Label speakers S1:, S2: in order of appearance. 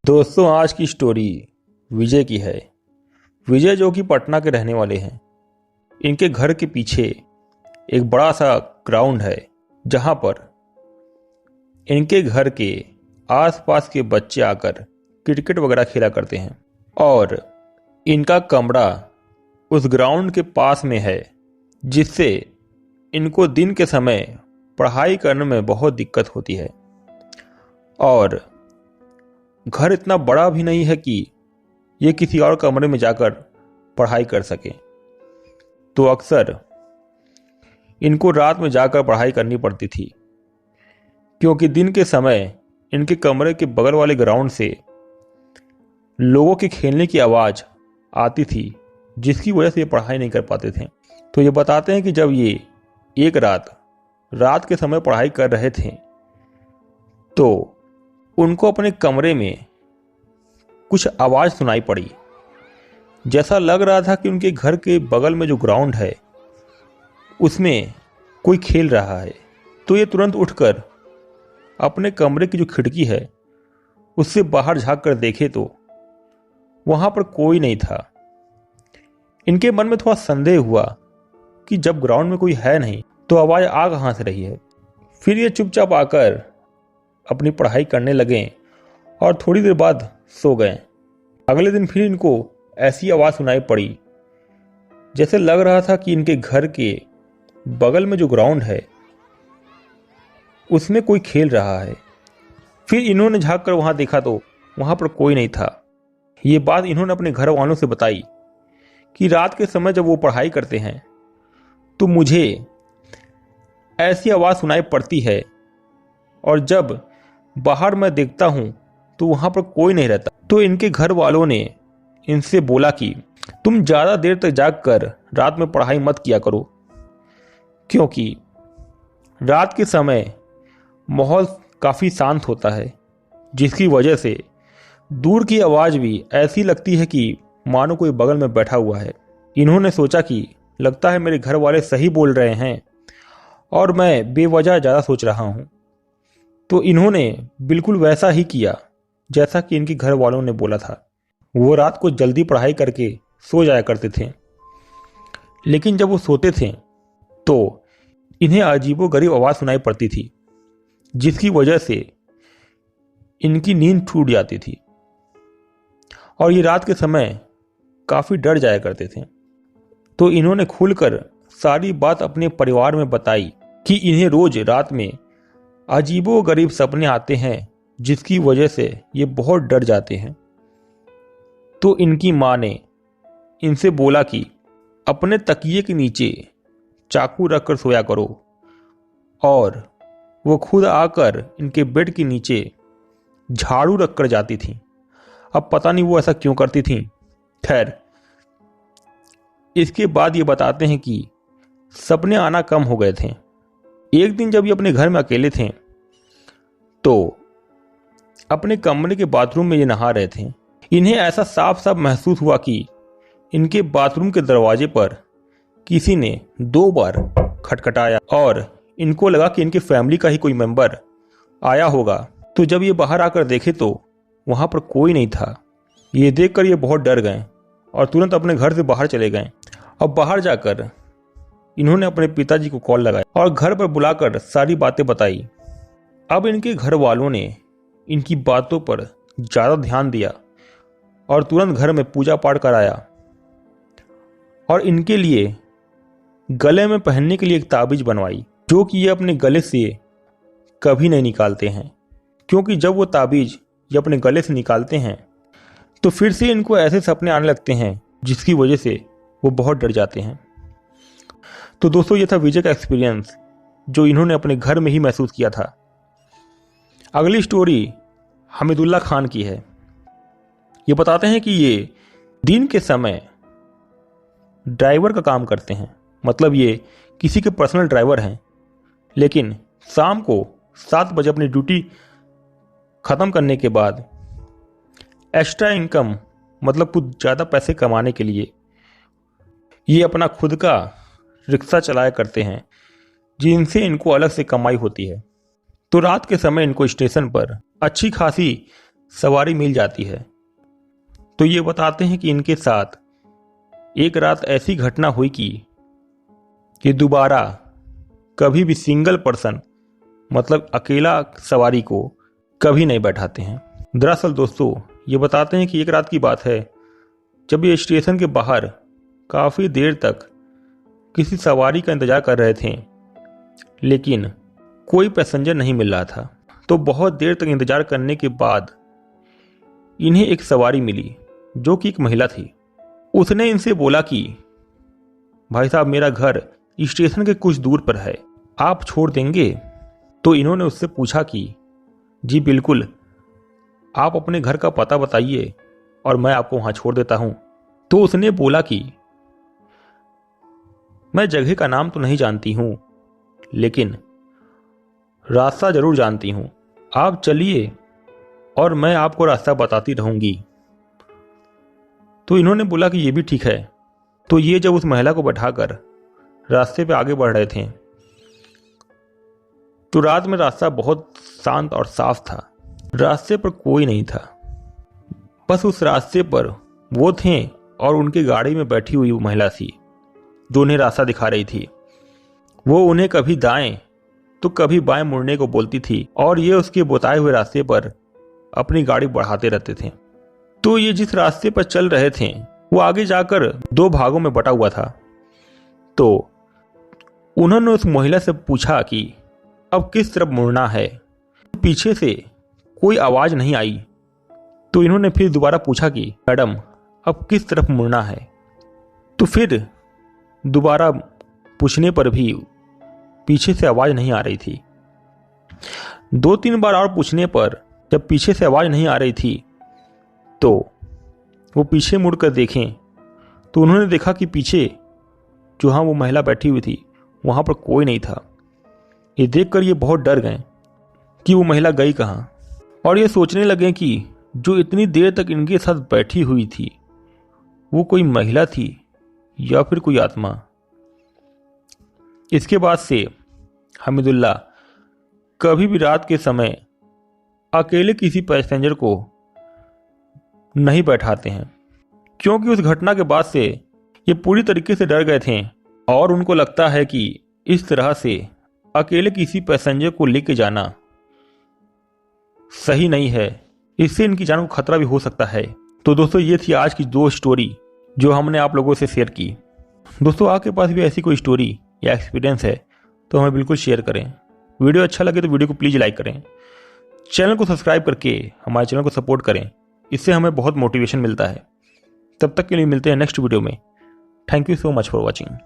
S1: दोस्तों, आज की स्टोरी विजय की है। विजय जो कि पटना के रहने वाले हैं। इनके घर के पीछे एक बड़ा सा ग्राउंड है जहां पर इनके घर के आसपास के बच्चे आकर क्रिकेट वगैरह खेला करते हैं और इनका कमरा उस ग्राउंड के पास में है, जिससे इनको दिन के समय पढ़ाई करने में बहुत दिक्कत होती है। और घर इतना बड़ा भी नहीं है कि ये किसी और कमरे में जाकर पढ़ाई कर सके, तो अक्सर इनको रात में जाकर पढ़ाई करनी पड़ती थी, क्योंकि दिन के समय इनके कमरे के बगल वाले ग्राउंड से लोगों के खेलने की आवाज़ आती थी, जिसकी वजह से ये पढ़ाई नहीं कर पाते थे। तो ये बताते हैं कि जब ये एक रात के समय पढ़ाई कर रहे थे तो उनको अपने कमरे में कुछ आवाज़ सुनाई पड़ी। जैसा लग रहा था कि उनके घर के बगल में जो ग्राउंड है उसमें कोई खेल रहा है। तो ये तुरंत उठकर अपने कमरे की जो खिड़की है उससे बाहर झांक कर देखे तो वहाँ पर कोई नहीं था। इनके मन में थोड़ा संदेह हुआ कि जब ग्राउंड में कोई है नहीं तो आवाज़ आ कहाँ से रही है। फिर ये चुपचाप आकर अपनी पढ़ाई करने लगे और थोड़ी देर बाद सो गए। अगले दिन फिर इनको ऐसी आवाज़ सुनाई पड़ी, जैसे लग रहा था कि इनके घर के बगल में जो ग्राउंड है उसमें कोई खेल रहा है। फिर इन्होंने झांक कर वहाँ देखा तो वहाँ पर कोई नहीं था। ये बात इन्होंने अपने घर वालों से बताई कि रात के समय जब वो पढ़ाई करते हैं तो मुझे ऐसी आवाज़ सुनाई पड़ती है, और जब बाहर मैं देखता हूँ तो वहाँ पर कोई नहीं रहता। तो इनके घर वालों ने इनसे बोला कि तुम ज़्यादा देर तक जाग कर रात में पढ़ाई मत किया करो, क्योंकि रात के समय माहौल काफ़ी शांत होता है, जिसकी वजह से दूर की आवाज़ भी ऐसी लगती है कि मानो कोई बगल में बैठा हुआ है। इन्होंने सोचा कि लगता है मेरे घर वाले सही बोल रहे हैं और मैं बेवजह ज़्यादा सोच रहा हूँ। तो इन्होंने बिल्कुल वैसा ही किया जैसा कि इनके घर वालों ने बोला था। वो रात को जल्दी पढ़ाई करके सो जाया करते थे, लेकिन जब वो सोते थे तो इन्हें अजीबोगरीब आवाज़ सुनाई पड़ती थी, जिसकी वजह से इनकी नींद टूट जाती थी और ये रात के समय काफ़ी डर जाया करते थे। तो इन्होंने खुलकर सारी बात अपने परिवार में बताई कि इन्हें रोज रात में अजीबोगरीब सपने आते हैं, जिसकी वजह से ये बहुत डर जाते हैं। तो इनकी माँ ने इनसे बोला कि अपने तकिए के नीचे चाकू रखकर सोया करो, और वो खुद आकर इनके बेड के नीचे झाड़ू रखकर जाती थी। अब पता नहीं वो ऐसा क्यों करती थी। खैर, इसके बाद ये बताते हैं कि सपने आना कम हो गए थे। एक दिन जब ये अपने घर में अकेले थे तो अपने कमरे के बाथरूम में ये नहा रहे थे। इन्हें ऐसा साफ साफ महसूस हुआ कि इनके बाथरूम के दरवाजे पर किसी ने 2 बार खटखटाया और इनको लगा कि इनके फैमिली का ही कोई मेंबर आया होगा। तो जब ये बाहर आकर देखे तो वहाँ पर कोई नहीं था। ये देखकर ये बहुत डर गए और तुरंत अपने घर से बाहर चले गए। अब बाहर जाकर इन्होंने अपने पिताजी को कॉल लगाया और घर पर बुलाकर सारी बातें बताई। अब इनके घर वालों ने इनकी बातों पर ज़्यादा ध्यान दिया और तुरंत घर में पूजा पाठ कराया और इनके लिए गले में पहनने के लिए एक ताबीज बनवाई, जो कि ये अपने गले से कभी नहीं निकालते हैं, क्योंकि जब वो ताबीज ये अपने गले से निकालते हैं तो फिर से इनको ऐसे सपने आने लगते हैं, जिसकी वजह से वो बहुत डर जाते हैं। तो दोस्तों, ये था विजय का एक्सपीरियंस, जो इन्होंने अपने घर में ही महसूस किया था। अगली स्टोरी हमीदुल्लाह खान की है। ये बताते हैं कि ये दिन के समय ड्राइवर का काम करते हैं, मतलब ये किसी के पर्सनल ड्राइवर हैं, लेकिन शाम को 7 बजे अपनी ड्यूटी ख़त्म करने के बाद एक्स्ट्रा इनकम, मतलब कुछ ज़्यादा पैसे कमाने के लिए ये अपना खुद का रिक्शा चलाया करते हैं, जिनसे इनको अलग से कमाई होती है। तो रात के समय इनको स्टेशन पर अच्छी खासी सवारी मिल जाती है। तो ये बताते हैं कि इनके साथ एक रात ऐसी घटना हुई कि दोबारा कभी भी सिंगल पर्सन मतलब अकेला सवारी को कभी नहीं बैठाते हैं। दरअसल दोस्तों ये बताते हैं कि एक रात की बात है जब ये स्टेशन के बाहर काफ़ी देर तक किसी सवारी का इंतजार कर रहे थे, लेकिन कोई पैसेंजर नहीं मिल रहा था। तो बहुत देर तक इंतजार करने के बाद इन्हें एक सवारी मिली जो कि एक महिला थी। उसने इनसे बोला कि भाई साहब मेरा घर स्टेशन के कुछ दूर पर है, आप छोड़ देंगे? तो इन्होंने उससे पूछा कि जी बिल्कुल, आप अपने घर का पता बताइए और मैं आपको वहां छोड़ देता हूं। तो उसने बोला कि मैं जगह का नाम तो नहीं जानती हूं, लेकिन रास्ता जरूर जानती हूं, आप चलिए और मैं आपको रास्ता बताती रहूंगी। तो इन्होंने बोला कि ये भी ठीक है। तो ये जब उस महिला को बैठाकर रास्ते पे आगे बढ़ रहे थे तो रात में रास्ता बहुत शांत और साफ था। रास्ते पर कोई नहीं था, बस उस रास्ते पर वो थे और उनकी गाड़ी में बैठी हुई वो महिला थी जो उन्हें रास्ता दिखा रही थी। वो उन्हें कभी दाएं तो कभी बाएं मुड़ने को बोलती थी और ये उसके बताए हुए रास्ते पर अपनी गाड़ी बढ़ाते रहते थे। तो ये जिस रास्ते पर चल रहे थे वो आगे जाकर 2 भागों में बटा हुआ था। तो उन्होंने उस महिला से पूछा कि अब किस तरफ मुड़ना है। पीछे से कोई आवाज नहीं आई। तो इन्होंने फिर दोबारा पूछा कि मैडम अब किस तरफ मुड़ना है। तो फिर दोबारा पूछने पर भी पीछे से आवाज नहीं आ रही थी। 2-3 बार और पूछने पर जब पीछे से आवाज नहीं आ रही थी तो वो पीछे मुड़कर देखें तो उन्होंने देखा कि पीछे जहाँ वो महिला बैठी हुई थी वहां पर कोई नहीं था। ये देखकर ये बहुत डर गए कि वो महिला गई कहाँ, और ये सोचने लगे कि जो इतनी देर तक इनके साथ बैठी हुई थी वो कोई महिला थी या फिर कोई आत्मा। इसके बाद से हमीदुल्ला कभी भी रात के समय अकेले किसी पैसेंजर को नहीं बैठाते हैं, क्योंकि उस घटना के बाद से ये पूरी तरीके से डर गए थे और उनको लगता है कि इस तरह से अकेले किसी पैसेंजर को लेके जाना सही नहीं है, इससे इनकी जान को खतरा भी हो सकता है। तो दोस्तों ये थी आज की 2 स्टोरी जो हमने आप लोगों से शेयर की। दोस्तों आपके पास भी ऐसी कोई स्टोरी या एक्सपीरियंस है तो हमें बिल्कुल शेयर करें। वीडियो अच्छा लगे तो वीडियो को प्लीज़ लाइक करें, चैनल को सब्सक्राइब करके हमारे चैनल को सपोर्ट करें, इससे हमें बहुत मोटिवेशन मिलता है। तब तक के लिए मिलते हैं नेक्स्ट वीडियो में। Thank you so much for watching.